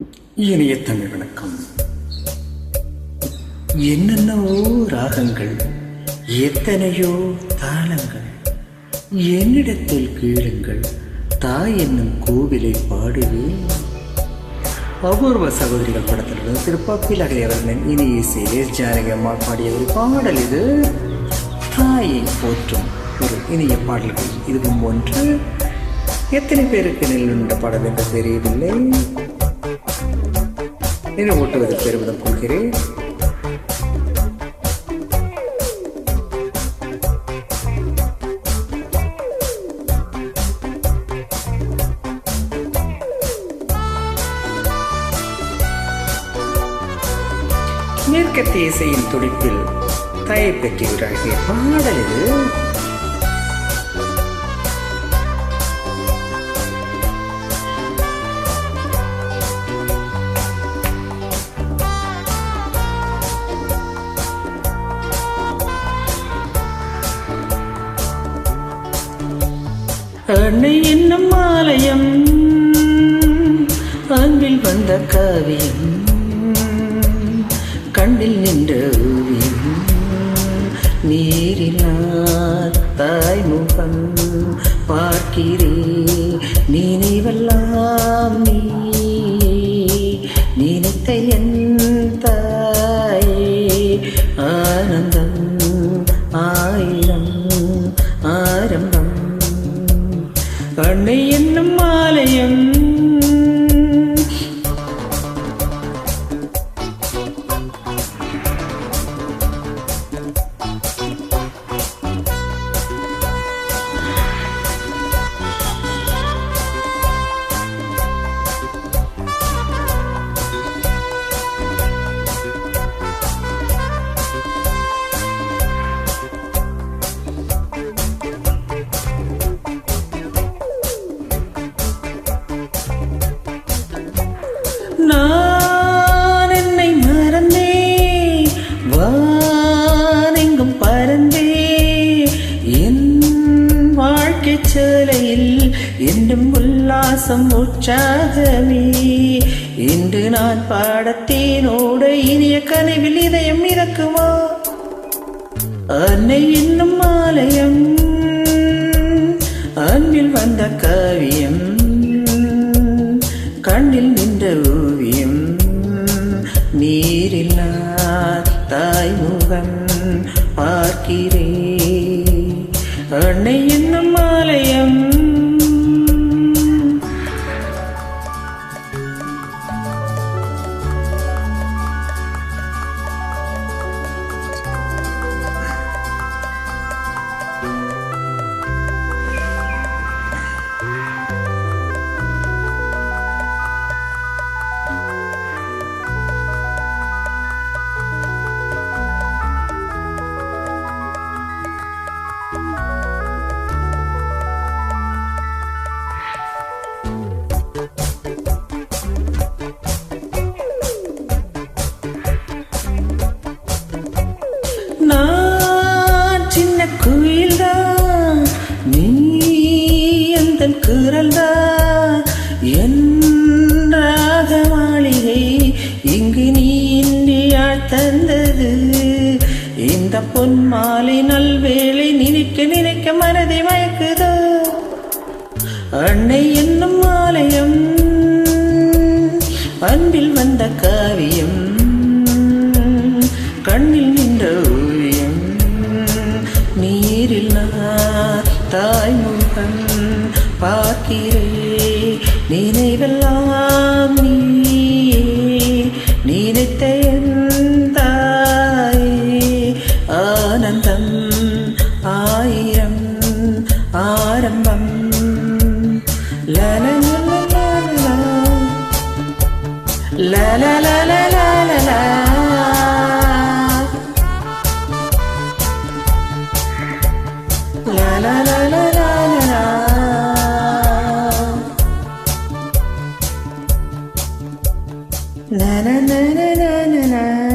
இனிய தமிழ் வணக்கம். என்னென்னவோ ராகங்கள், எத்தனையோ தாளங்கள், என்னிடத்தில் கேளுங்கள், தாய் என்னும் கோவிலை பாடுவே. அபூர்வ சகோதரிகள் படத்திலிருந்து திருப்பாப்பில் அகலியவர்களின் இனிய இசையிலே ஜானகி அம்மா பாடிய ஒரு பாடல் இது. தாயை போற்றும் ஒரு இனிய பாடல்கள் இதுவும் ஒன்று. எத்தனை பேருக்கு நெல்லுண்ட பாடல் என்று தெரியவில்லை. நின்று ஓட்டுவது பெருமிதம் கொள்கிறேன். மேற்கத்திய இசையின் துடிப்பில் தாயை பற்றி ஒரு அழகிய பாடல் இது. அன்னை என்னும் ஆலயம், அன்பில் வந்த காவியம், கண்ணில் நின்ற ஓவியம், நீரினார் தாய்முகம் பார்க்கிறே. நினைவெல்லாம் நீ நினைத்த என் தாயே. ஆனந்தம் ஆயிரம் ஆரம்பம் அன்னை என்னும் ஆலயம். நான் என்னை மறந்தே வானெங்கும் பறந்தே. என் வாழ்க்கை சேலையில் என்றும் உல்லாசம் உற்சாகமே. இன்று நான் பாடத்தேனோட இனிய கனவில் இதயம் இறக்குமா. அன்னை என்னும் ஆலயம், அன்பில் வந்த காவியம், கண்ணில் நின்ற ஓவியம், நீரில் தாய்முகம் பார்க்கிறே. அன்னை என்னும் ஆலயம். நான் சின்ன குயில்தான், நீ அந்த குரல்தான். என்றாக மாளிகை இங்கு நீ இந்தியாள் தந்தது. இந்த பொன் மாலை நல்வேளை நினைக்க நினைக்க மனதை மயக்குதோ. அன்னை என்னும் ஆலயம், அன்பில் வந்த காவியம், கண்ணில் நின்ற ஓவியம், நீரில் தாய்முகம் பார்க்கிறே. நினைவெல்லாம் நீ நினைத்த என் தாயே. ஆனந்தம் ஆயிரம் ஆரம்பம். லலலலலலலா லலலலலலலா la la la la la la la la la la la la la.